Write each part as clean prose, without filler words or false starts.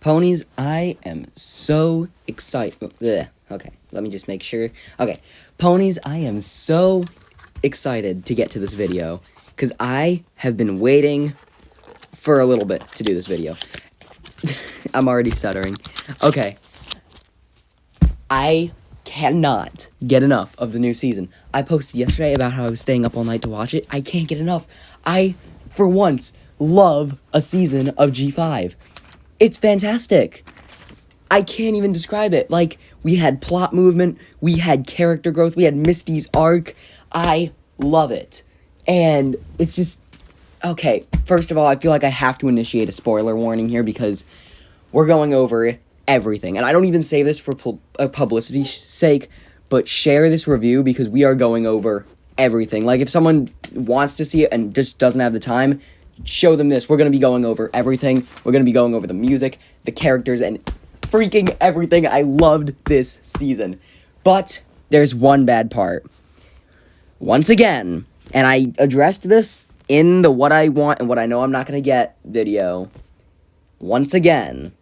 Ponies, I am so excited. Okay, let me just make sure. Okay, Ponies, I am so excited to get to this video because I have been waiting for a little bit to do this video. I'm already stuttering. Okay. I cannot get enough of the new season. I posted yesterday about how I was staying up all night to watch it. I can't get enough. I, for once, love a season of G5. It's fantastic. I can't even describe it. Like, we had plot movement, we had character growth, we had Misty's arc. I love it. And it's just... Okay, first of all, I feel like I have to initiate a spoiler warning here because we're going over everything. And I don't even say this for publicity's sake, but share this review because we are going over everything. Like, if someone wants to see it and just doesn't have the time, show them this. We're going to be going over everything. We're going to be going over the music, the characters, and freaking everything. I loved this season. But there's one bad part. Once again, and I addressed this in the what I want and what I know I'm not going to get video. Once again,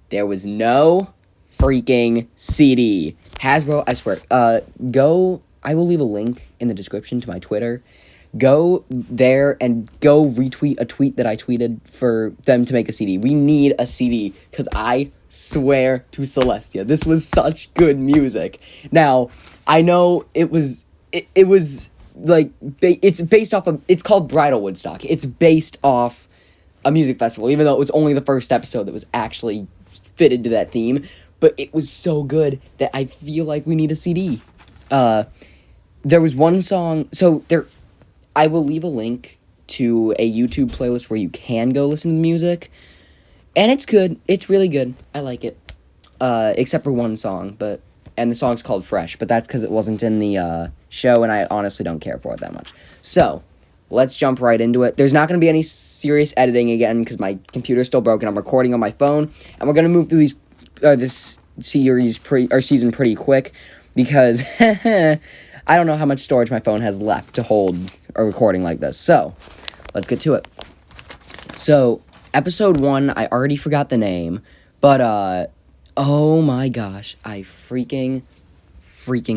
there was no freaking CD. Hasbro, I swear, I will leave a link in the description to my Twitter. Go there and go retweet a tweet that I tweeted for them to make a CD. We need a CD, because I swear to Celestia, this was such good music. Now, I know it was like, it's based off of, it's called Bridlewoodstock. It's based off a music festival, even though it was only the first episode that was actually fitted to that theme. But it was so good that I feel like we need a CD. There was one song, I will leave a link to a YouTube playlist where you can go listen to the music. And it's good. It's really good. I like it. Except for one song, and the song's called Fresh, but that's because it wasn't in the show, and I honestly don't care for it that much. So, let's jump right into it. There's not going to be any serious editing again, because my computer's still broken. I'm recording on my phone, and we're going to move through this season pretty quick, because I don't know how much storage my phone has left to hold a recording like this. So, let's get to it. So, episode 1, I already forgot the name, but, oh my gosh, I freaking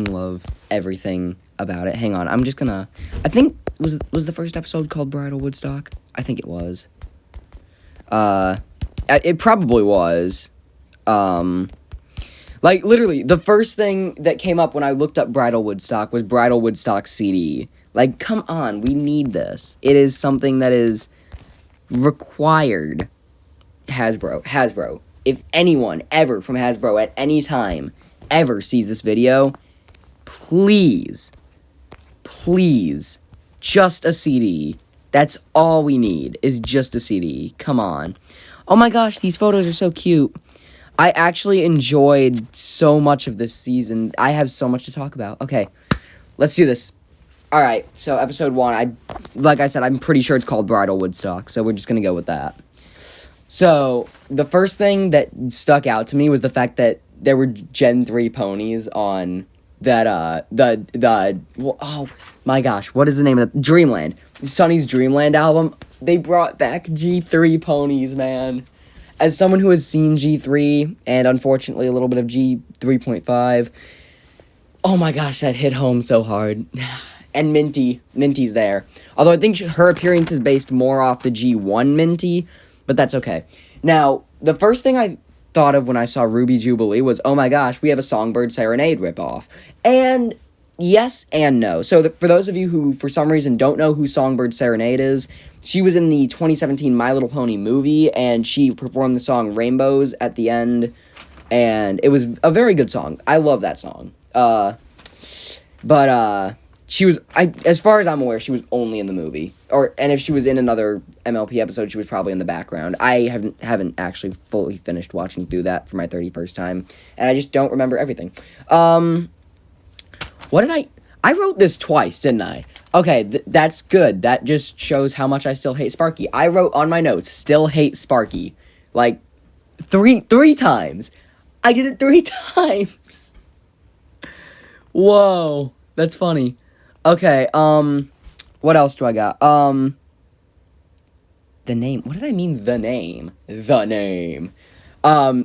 love everything about it. Hang on, I'm just gonna... I think, was the first episode called Bridlewoodstock? I think it was. It probably was. Like, literally, the first thing that came up when I looked up Bridlewoodstock was Bridlewoodstock CD. Like, come on, we need this. It is something that is required. Hasbro. If anyone ever from Hasbro at any time ever sees this video, please, just a CD. That's all we need, is just a CD. Come on. Oh my gosh, these photos are so cute. I actually enjoyed so much of this season. I have so much to talk about. Okay, let's do this. Alright, so episode 1, like I said, I'm pretty sure it's called Bridlewoodstock, so we're just gonna go with that. So, the first thing that stuck out to me was the fact that there were Gen 3 ponies on that, oh my gosh, what is the name of the, Dreamland. Sunny's Dreamland album. They brought back G3 ponies, man. As someone who has seen G3, and unfortunately a little bit of G3.5, oh my gosh, that hit home so hard. And Minty's there. Although I think her appearance is based more off the G1 Minty, but that's okay. Now, the first thing I thought of when I saw Ruby Jubilee was, oh my gosh, we have a Songbird Serenade ripoff. And yes and no. So for those of you who, for some reason, don't know who Songbird Serenade is, she was in the 2017 My Little Pony movie, and she performed the song Rainbows at the end, and it was a very good song. I love that song. She was, as far as I'm aware, she was only in the movie. And if she was in another MLP episode, she was probably in the background. I haven't actually fully finished watching through that for my 31st time, and I just don't remember everything. What did I wrote this twice, didn't I? Okay, that's good. That just shows how much I still hate Sparky. I wrote on my notes, still hate Sparky. Like, three times. I did it 3 times. Whoa, that's funny. Okay, what else do I got? The name. What did I mean, the name? The name.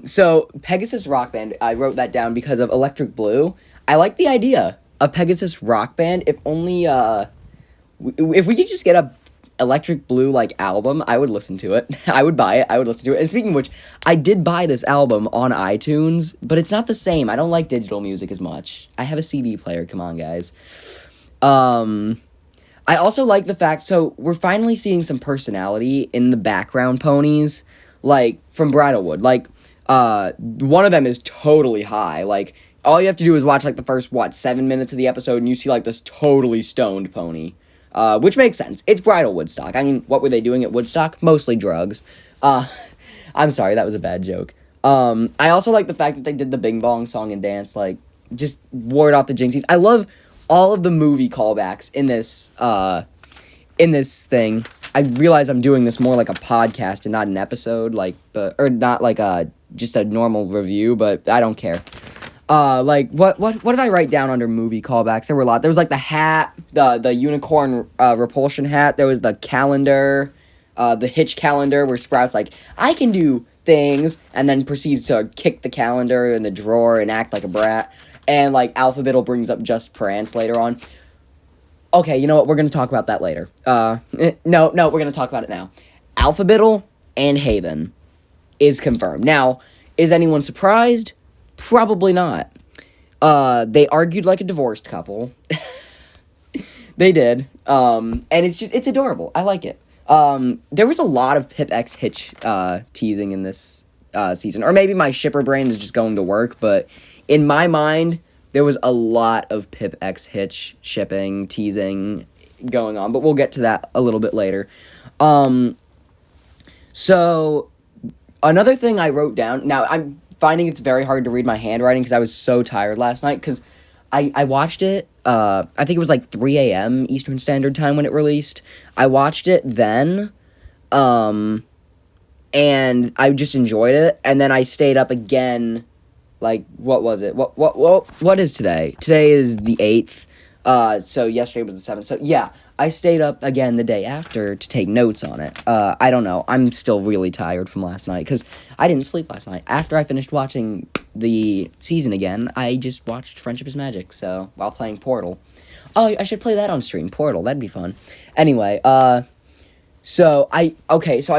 So Pegasus Rock Band, I wrote that down because of Electric Blue. I like the idea of Pegasus Rock Band. If only, if we could just get a Electric Blue, like, album, I would listen to it. I would buy it. I would listen to it. And speaking of which, I did buy this album on iTunes, but it's not the same. I don't like digital music as much. I have a CD player. Come on, guys. I also like the fact, so we're finally seeing some personality in the background ponies, like, from Bridlewood. Like, one of them is totally high. Like, all you have to do is watch, like, the first, 7 minutes of the episode, and you see, like, this totally stoned pony. Which makes sense. It's Bridlewoodstock. I mean, what were they doing at Woodstock? Mostly drugs. I'm sorry, that was a bad joke. I also like the fact that they did the Bing Bong song and dance, like, just ward off the jinxies. I love all of the movie callbacks in this thing. I realize I'm doing this more like a podcast and not an episode, like, or not like just a normal review, but I don't care. Like, what did I write down under movie callbacks? There were a lot. There was, like, the hat, the unicorn, repulsion hat. There was the calendar, the Hitch calendar, where Sprout's like, I can do things, and then proceeds to kick the calendar in the drawer and act like a brat. And, like, Alphabiddle brings up Just Prance later on. Okay, you know what? We're going to talk about that later. No, we're going to talk about it now. Alphabiddle and Haven is confirmed. Now, is anyone surprised? Probably not. They argued like a divorced couple. They did. And it's adorable. I like it. There was a lot of Pip X Hitch teasing in this season. Or maybe my shipper brain is just going to work, but in my mind, there was a lot of Pip X Hitch shipping, teasing going on, but we'll get to that a little bit later. So, another thing I wrote down, now I'm finding it's very hard to read my handwriting because I was so tired last night, because I watched it, I think it was like 3 a.m. Eastern Standard Time when it released. I watched it then, and I just enjoyed it, and then I stayed up again. Like, what was it? What is today? Today is the 8th. So yesterday was the 7th. So, yeah, I stayed up again the day after to take notes on it. I don't know. I'm still really tired from last night because I didn't sleep last night. After I finished watching the season again, I just watched Friendship is Magic, so, while playing Portal. Oh, I should play that on stream. Portal, that'd be fun. Anyway, so I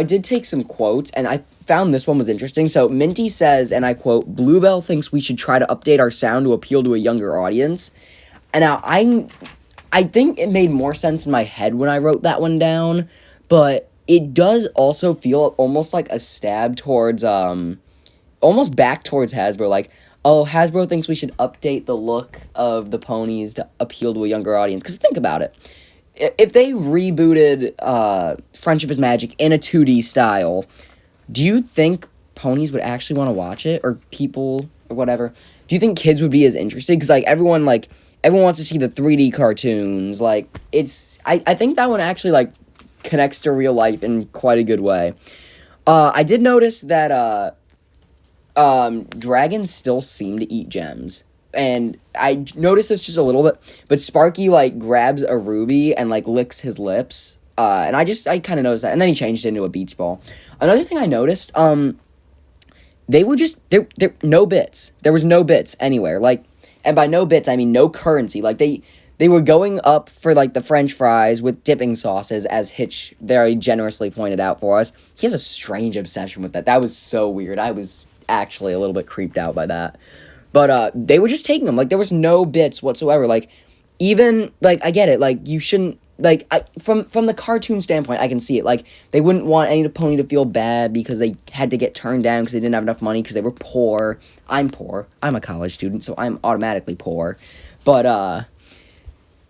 did take some quotes, and I found this one was interesting. So Minty says, and I quote, Bluebell thinks we should try to update our sound to appeal to a younger audience. And now I think it made more sense in my head when I wrote that one down, but it does also feel almost like a stab towards, almost back towards Hasbro, like, oh, Hasbro thinks we should update the look of the ponies to appeal to a younger audience. Because think about it. If they rebooted Friendship is Magic in a 2D style, do you think ponies would actually want to watch it? Or people, or whatever? Do you think kids would be as interested? Because, like, everyone wants to see the 3D cartoons. Like, I think that one actually, like, connects to real life in quite a good way. I did notice that, dragons still seem to eat gems. And I noticed this just a little bit, but Sparky, like, grabs a ruby and, like, licks his lips. And I kind of noticed that. And then he changed it into a beach ball. Another thing I noticed, they were just, there no bits. There was no bits anywhere. Like, and by no bits, I mean no currency. Like, they were going up for, like, the French fries with dipping sauces, as Hitch very generously pointed out for us. He has a strange obsession with that. That was so weird. I was actually a little bit creeped out by that. But, they were just taking them. Like, there was no bits whatsoever. Like, even, like, I get it. Like, you shouldn't, like, from the cartoon standpoint, I can see it. Like, they wouldn't want any pony to feel bad because they had to get turned down because they didn't have enough money because they were poor. I'm poor. I'm a college student, so I'm automatically poor. But,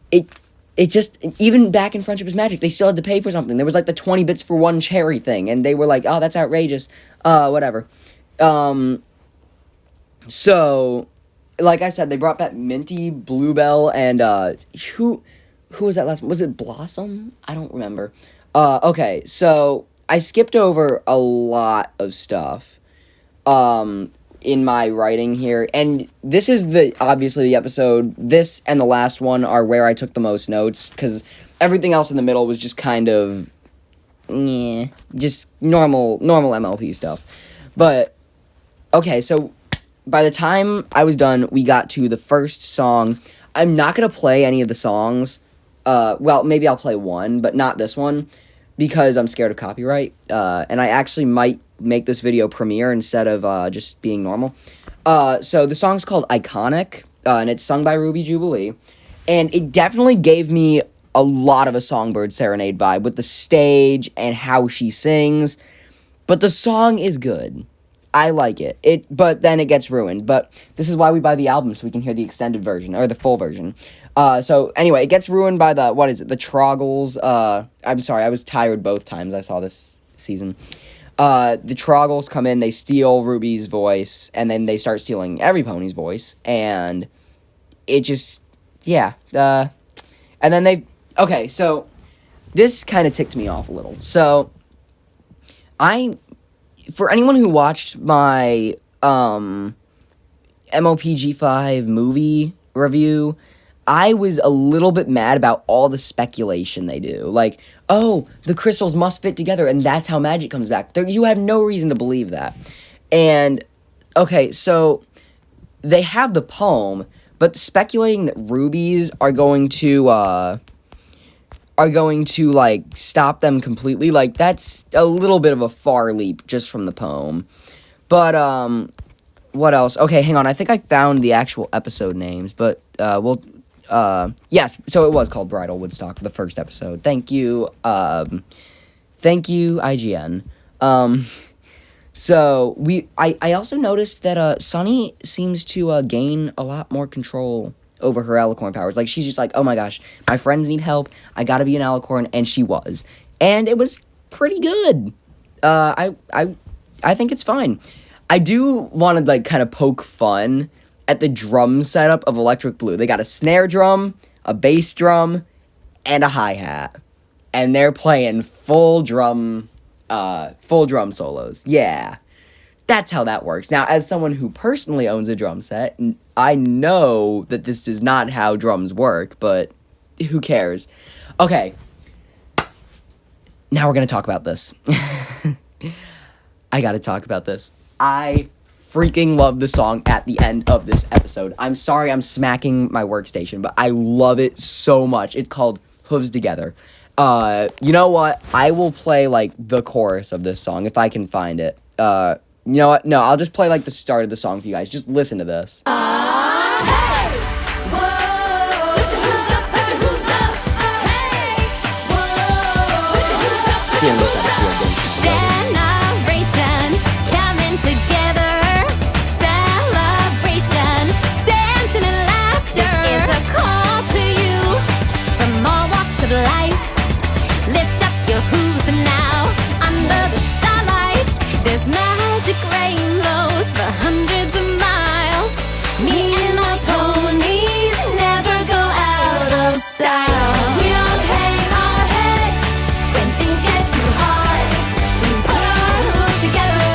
it just, even back in Friendship is Magic, they still had to pay for something. There was, like, the 20 bits for one cherry thing, and they were like, oh, that's outrageous. Whatever. So, like I said, they brought back Minty, Bluebell, and, who was that last one? Was it Blossom? I don't remember. Okay, so I skipped over a lot of stuff, in my writing here, and this is obviously the episode, this and the last one are where I took the most notes, because everything else in the middle was just kind of, just normal MLP stuff. But Okay, so by the time I was done, we got to the first song. I'm not going to play any of the songs. Well, maybe I'll play one, but not this one, because I'm scared of copyright. And I actually might make this video premiere instead of just being normal. So the song's called Iconic, and it's sung by Ruby Jubilee. And it definitely gave me a lot of a Songbird Serenade vibe with the stage and how she sings. But the song is good. I like it. But then it gets ruined. But this is why we buy the album, so we can hear the extended version, or the full version. So anyway, it gets ruined by the Troggles. I'm sorry, I was tired both times I saw this season. The Troggles come in, they steal Ruby's voice, and then they start stealing every pony's voice, and it just, yeah. And then okay, so this kind of ticked me off a little. So, for anyone who watched my MOPG5 movie review, I was a little bit mad about all the speculation they do. Like, oh, the crystals must fit together, and that's how magic comes back. You have no reason to believe that. And, okay, so they have the poem, but speculating that rubies are going to, like, stop them completely, like, that's a little bit of a far leap just from the poem. But, what else? Okay, hang on, I think I found the actual episode names, but, yes, so it was called Bridlewoodstock, the first episode. Thank you, IGN. So, I also noticed that, Sunny seems to, gain a lot more control over her alicorn powers. Like, she's just like, oh my gosh, my friends need help, I gotta be an alicorn, and she was. And it was pretty good. I think it's fine. I do want to, like, kind of poke fun at the drum setup of Electric Blue. They got a snare drum, a bass drum, and a hi-hat. And they're playing full drum solos. Yeah. That's how that works. Now, as someone who personally owns a drum set, I know that this is not how drums work, but who cares? Okay. Now we're going to talk about this. I got to talk about this. I freaking love the song at the end of this episode. I'm sorry I'm smacking my workstation, but I love it so much. It's called Hooves Together. You know what? I will play, like, the chorus of this song if I can find it. You know what? No, I'll just play, like, the start of the song for you guys. Just listen to this. Hey! Whoa! Put your hooves up, put your hooves up. Hey! Whoa! Put your hooves up, put your hooves up. Generations coming together. Celebration, dancing and laughter. This is a call to you from all walks of life. Lift up your hooves and now under the starlight. There's magic rainbows for hundreds of miles. Me and my ponies never go out of style. We don't hang our heads when things get too hard. We put our hooves together,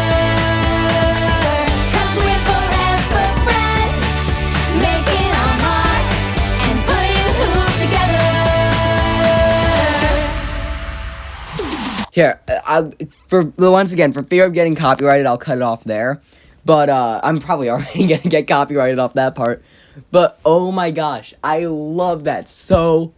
'cause we're forever friends, making our mark and putting hooves together. Here, once again, for fear of getting copyrighted, I'll cut it off there. But, I'm probably already gonna get copyrighted off that part. But, oh my gosh, I love that so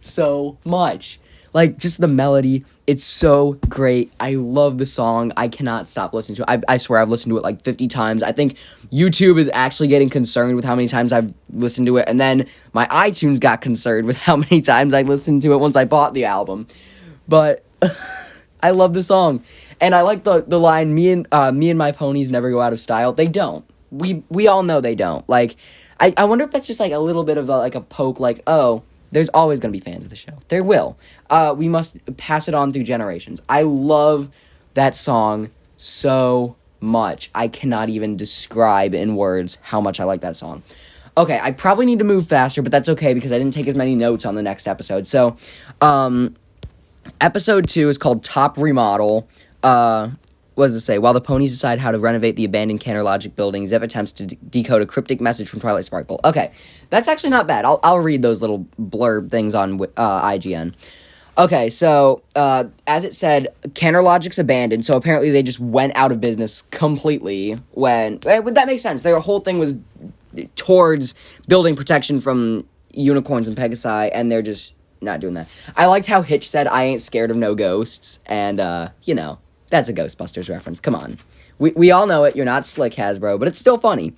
much. Like, just the melody, it's so great. I love the song. I cannot stop listening to it. I swear I've listened to it like 50 times. I think YouTube is actually getting concerned with how many times I've listened to it. And then my iTunes got concerned with how many times I listened to it once I bought the album. But I love the song. And I like the line, me and my ponies never go out of style. They don't. We all know they don't. Like, I wonder if that's just like a little bit of a poke, like, oh, there's always going to be fans of the show. There will. We must pass it on through generations. I love that song so much. I cannot even describe in words how much I like that song. Okay, I probably need to move faster, but that's okay because I didn't take as many notes on the next episode. So, episode 2 is called Top Remodel. What does it say? While the ponies decide how to renovate the abandoned Cantor Logic building, Zip attempts to decode a cryptic message from Twilight Sparkle. Okay, that's actually not bad. I'll read those little blurb things on IGN. Okay, so as it said, Cantor Logic's abandoned. So apparently they just went out of business completely. That makes sense. Their whole thing was towards building protection from unicorns and pegasi, and they're just not doing that. I liked how Hitch said, "I ain't scared of no ghosts," and that's a Ghostbusters reference. Come on, we all know it. You're not slick, Hasbro, but it's still funny.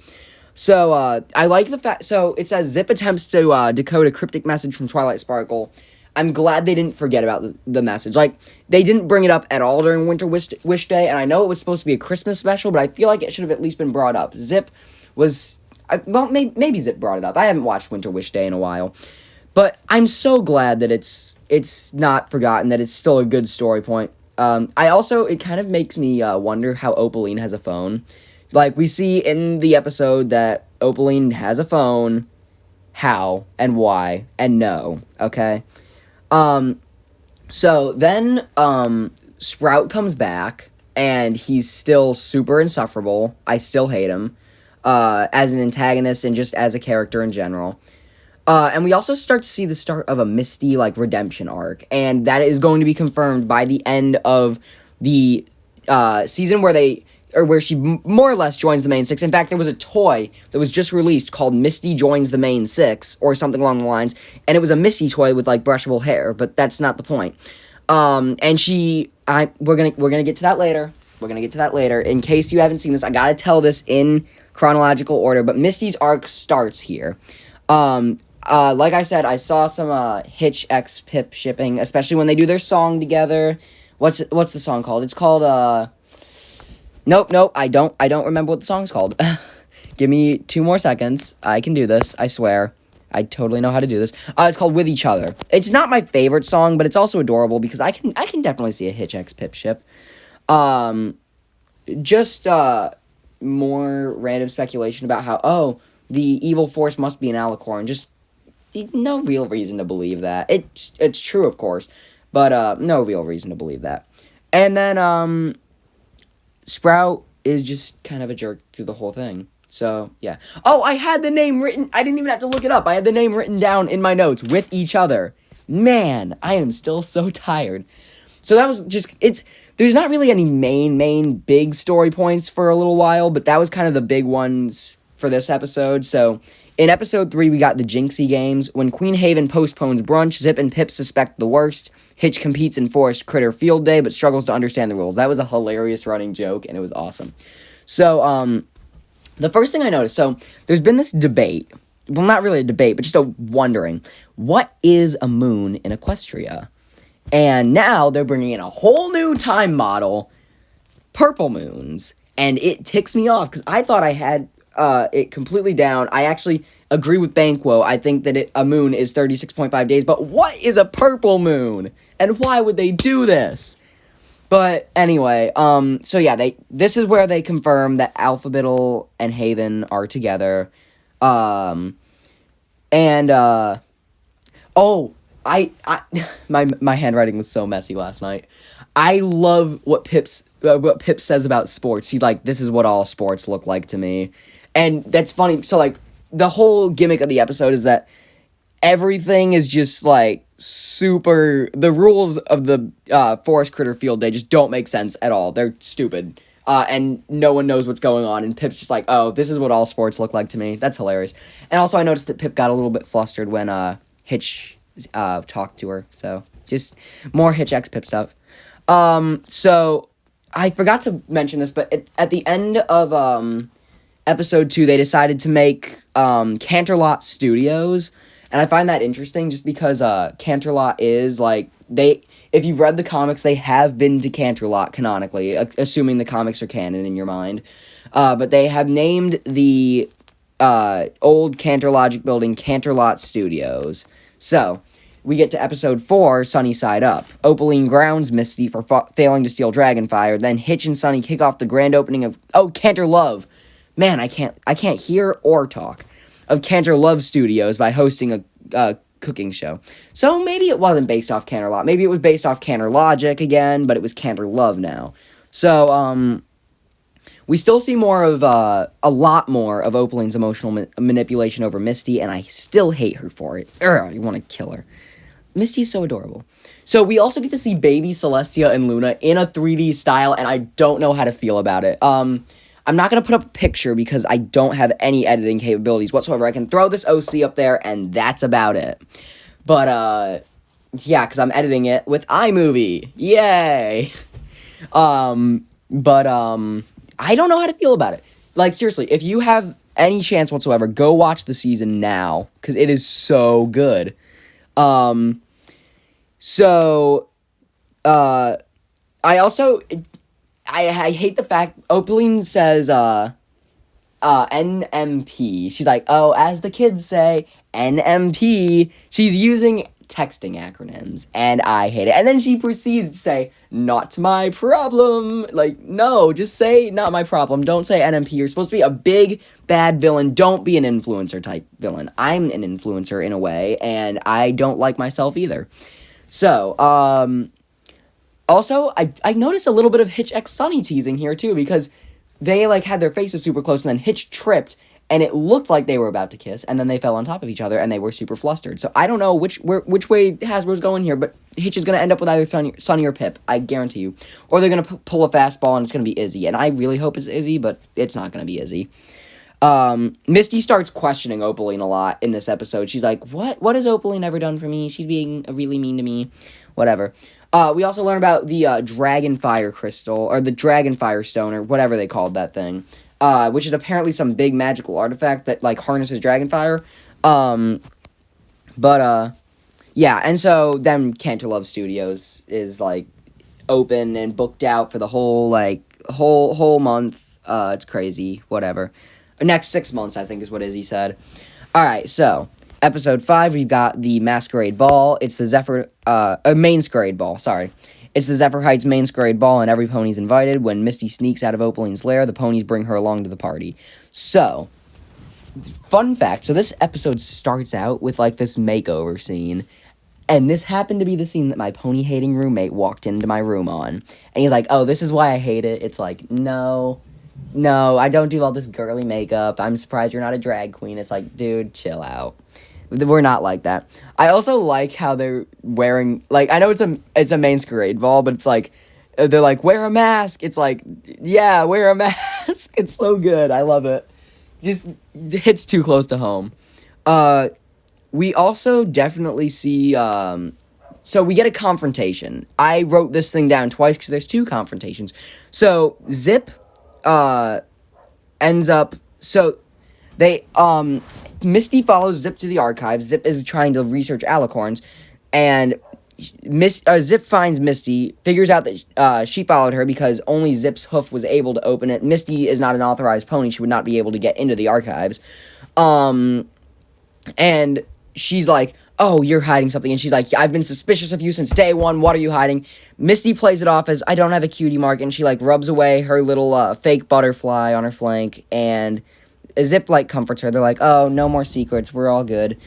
So I like the fact. So it says Zip attempts to decode a cryptic message from Twilight Sparkle. I'm glad they didn't forget about the message. Like, they didn't bring it up at all during Winter Wish Day, and I know it was supposed to be a Christmas special, but I feel like it should have at least been brought up. Zip was... maybe Zip brought it up. I haven't watched Winter Wish Day in a while. But I'm so glad that it's not forgotten, that it's still a good story point. It kind of makes me wonder how Opaline has a phone. Like, we see in the episode that Opaline has a phone, how, and why, and no, okay? So then, Sprout comes back, and he's still super insufferable. I still hate him, as an antagonist and just as a character in general. And we also start to see the start of a Misty, redemption arc, and that is going to be confirmed by the end of the, season where she more or less joins the main six. In fact, there was a toy that was just released called Misty Joins the Main Six, or something along the lines, and it was a Misty toy with, brushable hair, but that's not the point. And we're gonna get to that later. We're gonna get to that later. In case you haven't seen this, I gotta tell this in chronological order, but Misty's arc starts here. Like I said, I saw some, Hitch x Pip shipping, especially when they do their song together. What's the song called? It's called, Nope, I don't remember what the song's called. Give me 2 more seconds. I can do this, I swear. I totally know how to do this. It's called With Each Other. It's not my favorite song, but it's also adorable because I can definitely see a Hitch x Pip ship. Just more random speculation about how, the evil force must be an alicorn. Just no real reason to believe that. It's true, of course, but no real reason to believe that. And then, Sprout is just kind of a jerk through the whole thing. So, yeah. Oh, I had the name written... I didn't even have to look it up. I had the name written down in my notes. With Each Other. Man, I am still so tired. So that was just... There's not really any main big story points for a little while, but that was kind of the big ones for this episode. So, in episode 3, we got the Jinxie games. When Queen Haven postpones brunch, Zip and Pip suspect the worst. Hitch competes in Forest Critter Field Day, but struggles to understand the rules. That was a hilarious running joke, and it was awesome. So, the first thing I noticed, so, there's been this debate. Well, not really a debate, but just a wondering. What is a moon in Equestria? And now they're bringing in a whole new time model, purple moons. And it ticks me off, because I thought I had it completely down. I actually agree with Banquo. I think that a moon is 36.5 days, but what is a purple moon? And why would they do this? But anyway, so yeah, this is where they confirm that Alphabital and Haven are together. My handwriting was so messy last night. I love what Pip says about sports. He's like, this is what all sports look like to me. And that's funny. So, the whole gimmick of the episode is that everything is just, super... The rules of the Forest Critter Field Day just don't make sense at all. They're stupid. And no one knows what's going on. And Pip's just like, oh, this is what all sports look like to me. That's hilarious. And also, I noticed that Pip got a little bit flustered when Hitch talked to her. So, just more Hitch x Pip stuff. So, I forgot to mention this, but at the end of... Episode 2, they decided to make Canterlot Studios, and I find that interesting just because Canterlot is, if you've read the comics, they have been to Canterlot canonically, assuming the comics are canon in your mind, but they have named the old Canterlogic building Canterlot Studios. So, we get to episode 4, Sunny Side Up. Opaline grounds Misty for failing to steal Dragonfire, then Hitch and Sunny kick off the grand opening of, Canter Love. Man, I can't hear or talk. Of Canter Love Studios by hosting a cooking show. So maybe it wasn't based off Canterlot. Maybe it was based off Canter Logic again, but it was Canter Love now. So, we still see more of, a lot more of Opaline's emotional manipulation over Misty, and I still hate her for it. I want to kill her. Misty's so adorable. So we also get to see baby Celestia and Luna in a 3D style, and I don't know how to feel about it. I'm not going to put up a picture because I don't have any editing capabilities whatsoever. I can throw this OC up there, and that's about it. But, yeah, because I'm editing it with iMovie. Yay! But I don't know how to feel about it. Like, seriously, if you have any chance whatsoever, go watch the season now, because it is so good. So, I also, I hate the fact, Opaline says, NMP. She's like, oh, as the kids say, NMP. She's using texting acronyms, and I hate it. And then she proceeds to say, not my problem. Like, no, just say, not my problem. Don't say NMP. You're supposed to be a big, bad villain. Don't be an influencer type villain. I'm an influencer in a way, and I don't like myself either. So, also, I noticed a little bit of Hitch x Sunny teasing here, too, because they, like, had their faces super close, and then Hitch tripped, and it looked like they were about to kiss, and then they fell on top of each other, and they were super flustered. So I don't know which way Hasbro's going here, but Hitch is going to end up with either Sunny or Pip, I guarantee you. Or they're going to pull a fastball, and it's going to be Izzy. And I really hope it's Izzy, but it's not going to be Izzy. Misty starts questioning Opaline a lot in this episode. She's like, what has Opaline ever done for me? She's being really mean to me. Whatever. We also learn about the Dragonfire Crystal, or the Dragonfire Stone, or whatever they called that thing. Which is apparently some big magical artifact that, like, harnesses Dragonfire. Yeah, and so then Canterlove Studios is, like, open and booked out for the whole month. It's crazy, whatever. Next 6 months, I think, is what Izzy said. Alright, so, episode 5, we've got the Masquerade Ball. It's the Mainsquerade Ball, sorry. It's the Zephyr Heights Mainsquerade Ball, and every pony's invited. When Misty sneaks out of Opaline's lair, the ponies bring her along to the party. So, fun fact, so this episode starts out with, like, this makeover scene, and this happened to be the scene that my pony-hating roommate walked into my room on. And he's like, oh, this is why I hate it. It's like, no, I don't do all this girly makeup. I'm surprised you're not a drag queen. It's like, dude, chill out. We're not like that. I also like how they're wearing, like, I know it's a Masquerade Ball, but it's like, they're like, wear a mask. It's like, yeah, wear a mask. It's so good. I love it. Just hits too close to home. We also definitely see, so we get a confrontation. I wrote this thing down twice because there's 2 confrontations. So, Zip, ends up, so, they, Misty follows Zip to the archives. Zip is trying to research alicorns, and Zip finds Misty, figures out that she followed her because only Zip's hoof was able to open it. Misty is not an authorized pony. She would not be able to get into the archives. And she's like, oh, you're hiding something. And she's like, I've been suspicious of you since day one. What are you hiding? Misty plays it off as, I don't have a cutie mark, and she, like, rubs away her little fake butterfly on her flank, and Zip, like, comforts her. They're like, oh, no more secrets. We're all good.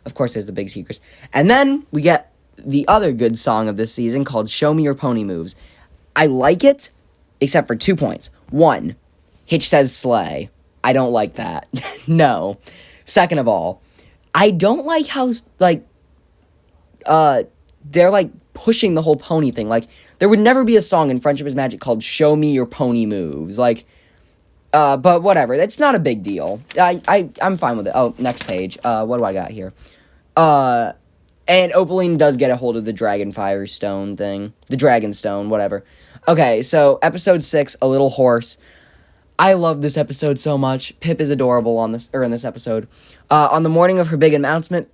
Of course, there's the big secrets. And then we get the other good song of this season called Show Me Your Pony Moves. I like it, except for 2 points. 1, Hitch says slay. I don't like that. No. Second of all, I don't like how, like, they're, like, pushing the whole pony thing. Like, there would never be a song in Friendship is Magic called Show Me Your Pony Moves. Like, but whatever. It's not a big deal. I'm fine with it. Oh, next page. What do I got here? And Opaline does get a hold of the Dragonfire Stone thing. The Dragon Stone, whatever. Okay, so episode 6, A Little Horse. I love this episode so much. Pip is adorable in this episode. On the morning of her big announcement,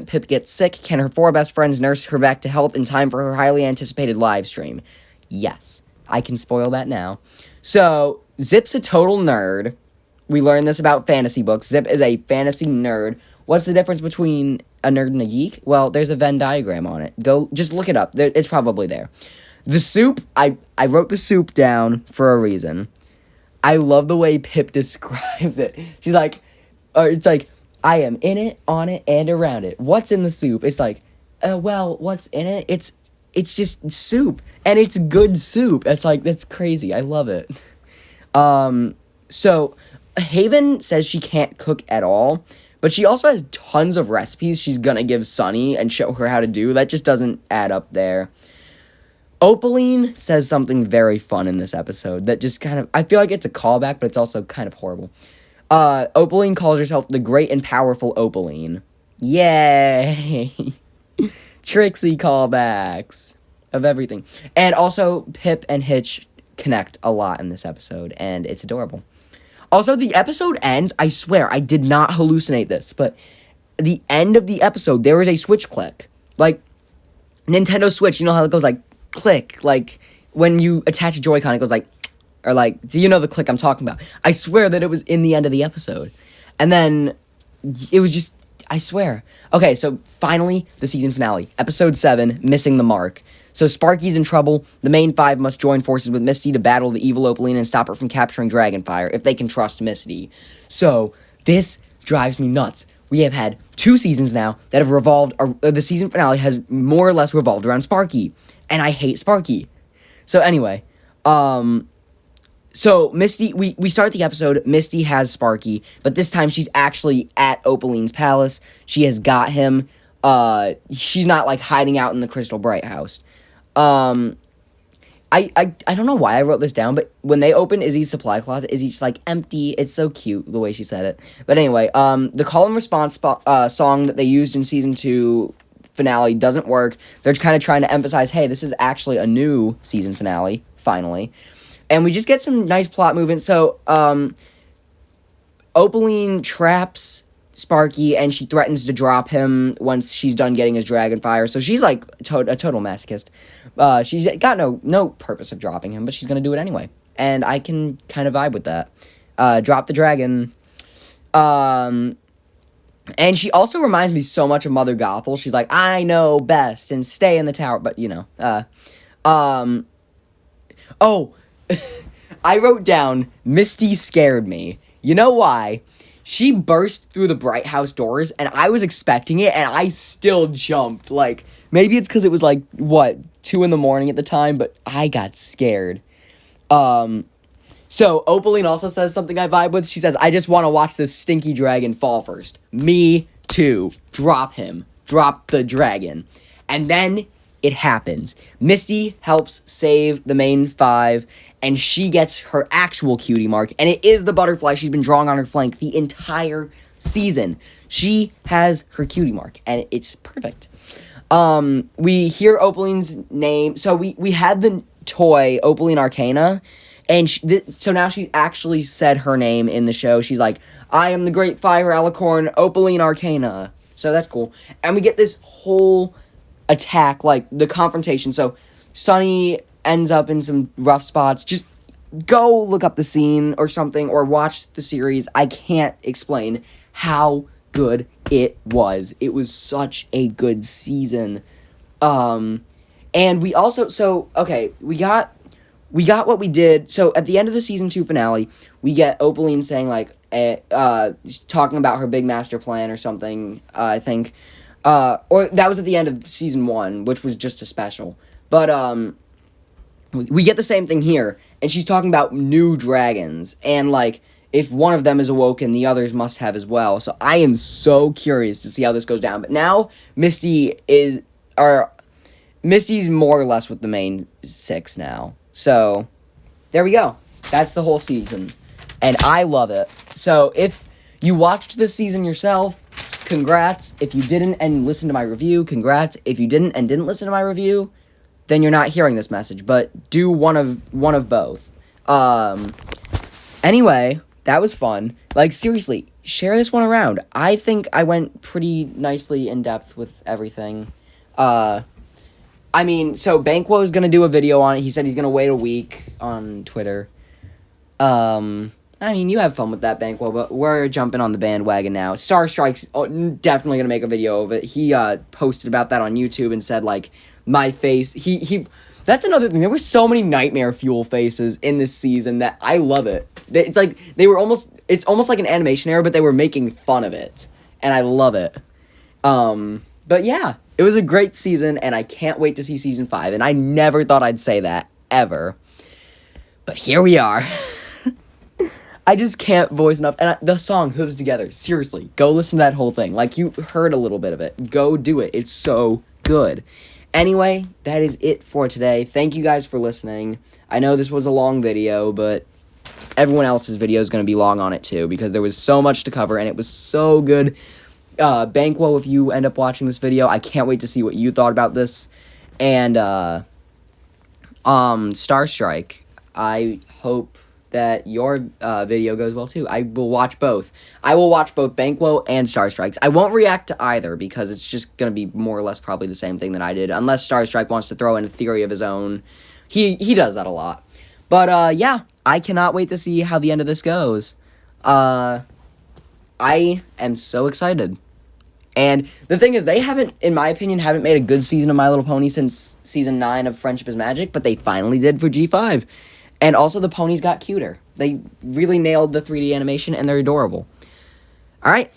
Pip gets sick. Can her 4 best friends nurse her back to health in time for her highly anticipated live stream? Yes, I can spoil that now. So, Zip's a total nerd. We learned this about fantasy books. Zip is a fantasy nerd. What's the difference between a nerd and a geek? Well, there's a Venn diagram on it. Just look it up. It's probably there. The soup, I wrote the soup down for a reason. I love the way Pip describes it. She's like, it's like, I am in it, on it, and around it. What's in the soup? It's like, well, what's in it? It's just soup, and it's good soup. It's like, that's crazy. I love it. So, Haven says she can't cook at all, But she also has tons of recipes she's gonna give Sunny and show her how to do. That just doesn't add up there. Opaline says something very fun in this episode that just kind of, I feel like it's a callback, but it's also kind of horrible. Opaline calls herself the great and powerful Opaline. Yay! Trixie callbacks of everything. And also, Pip and Hitch connect a lot in this episode, and it's adorable. Also, the episode ends, I swear, I did not hallucinate this, but the end of the episode, there is a switch click. Like, Nintendo Switch, you know how it goes like, click, like, when you attach a Joy-Con, it goes like, or like, do you know the click I'm talking about? I swear that it was in the end of the episode. And then, it was just, I swear. Okay, so finally, the season finale. Episode 7, Missing the Mark. So Sparky's in trouble. The main 5 must join forces with Misty to battle the evil Opaline and stop her from capturing Dragonfire, if they can trust Misty. So, this drives me nuts. We have had 2 seasons now that have revolved, the season finale has more or less revolved around Sparky. And I hate Sparky. So anyway, so Misty, we start the episode, Misty has Sparky, but this time she's actually at Opaline's palace. She has got him. She's not like hiding out in the Crystal Bright house. I don't know why I wrote this down, but when they open Izzy's supply closet, Izzy's just like empty. It's so cute the way she said it. But anyway, the call and response song that they used in season 2 finale doesn't work. They're kind of trying to emphasize, hey, this is actually a new season finale, finally. And we just get some nice plot movement. So, Opaline traps Sparky, and she threatens to drop him once she's done getting his Dragonfire. So she's like a total masochist. She's got no purpose of dropping him, but she's going to do it anyway. And I can kind of vibe with that. Drop the dragon. And she also reminds me so much of Mother Gothel. She's like, I know best, and stay in the tower. But, you know. Oh, I wrote down, Misty scared me. You know why? She burst through the Bright House doors, and I was expecting it, and I still jumped. Like, maybe it's because it was, like, 2 in the morning at the time, but I got scared. So, Opaline also says something I vibe with. She says, I just want to watch this stinky dragon fall first. Me too. Drop him. Drop the dragon. And then it happens. Misty helps save the main 5, and she gets her actual cutie mark, and it is the butterfly she's been drawing on her flank the entire season. She has her cutie mark, and it's perfect. We hear Opaline's name. So we had the toy, Opaline Arcana, and so now she's actually said her name in the show. She's like, I am the great fire alicorn, Opaline Arcana. So that's cool. And we get this whole attack, like the confrontation. So Sunny ends up in some rough spots. Just go look up the scene or something, or watch the series. I can't explain how good it was. It was such a good season. And we also, we got what we did. So at the end of the season 2 finale, we get Opaline saying like, talking about her big master plan or something, I think. Or that was at the end of season 1, which was just a special. But, we get the same thing here, and she's talking about new dragons, and, like, if one of them is awoken, the others must have as well. So I am so curious to see how this goes down. But now, Misty's more or less with the main 6 now. So, there we go. That's the whole season. And I love it. So, if you watched this season yourself, congrats. If you didn't and listened to my review, congrats. If you didn't and didn't listen to my review, then you're not hearing this message. But do one of both. Anyway, that was fun. Like, seriously, share this one around. I think I went pretty nicely in depth with everything. So Banquo is going to do a video on it. He said he's going to wait a week on Twitter. You have fun with that, Banquo, but we're jumping on the bandwagon now. Star Strike's definitely going to make a video of it. He posted about that on YouTube and said, like, my face. That's another thing. There were so many nightmare fuel faces in this season that I love it. It's like, it's almost like an animation error, but they were making fun of it. And I love it. But yeah, it was a great season, and I can't wait to see season 5. And I never thought I'd say that, ever. But here we are. I just can't voice enough. And the song Hooves Together, seriously, go listen to that whole thing. Like, you heard a little bit of it. Go do it. It's so good. Anyway, that is it for today. Thank you guys for listening. I know this was a long video, but everyone else's video is going to be long on it too, because there was so much to cover, and it was so good. Banquo, if you end up watching this video, I can't wait to see what you thought about this. And, Starstrike, I hope that your video goes well too. I will watch both. I will watch both Banquo and Starstrikes. I won't react to either, because it's just going to be more or less probably the same thing that I did, unless Starstrike wants to throw in a theory of his own. He does that a lot. But, yeah, I cannot wait to see how the end of this goes. I am so excited. And the thing is, they haven't, in my opinion, haven't made a good season of My Little Pony since Season 9 of Friendship is Magic, but they finally did for G5. And also, the ponies got cuter. They really nailed the 3D animation, and they're adorable. Alright.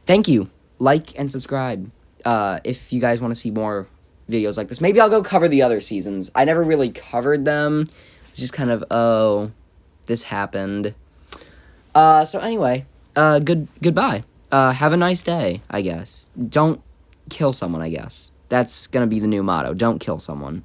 Thank you. Like and subscribe if you guys want to see more videos like this. Maybe I'll go cover the other seasons. I never really covered them. It's just kind of, oh, this happened. So anyway, goodbye. Have a nice day, I guess. Don't kill someone, I guess. That's gonna be the new motto. Don't kill someone.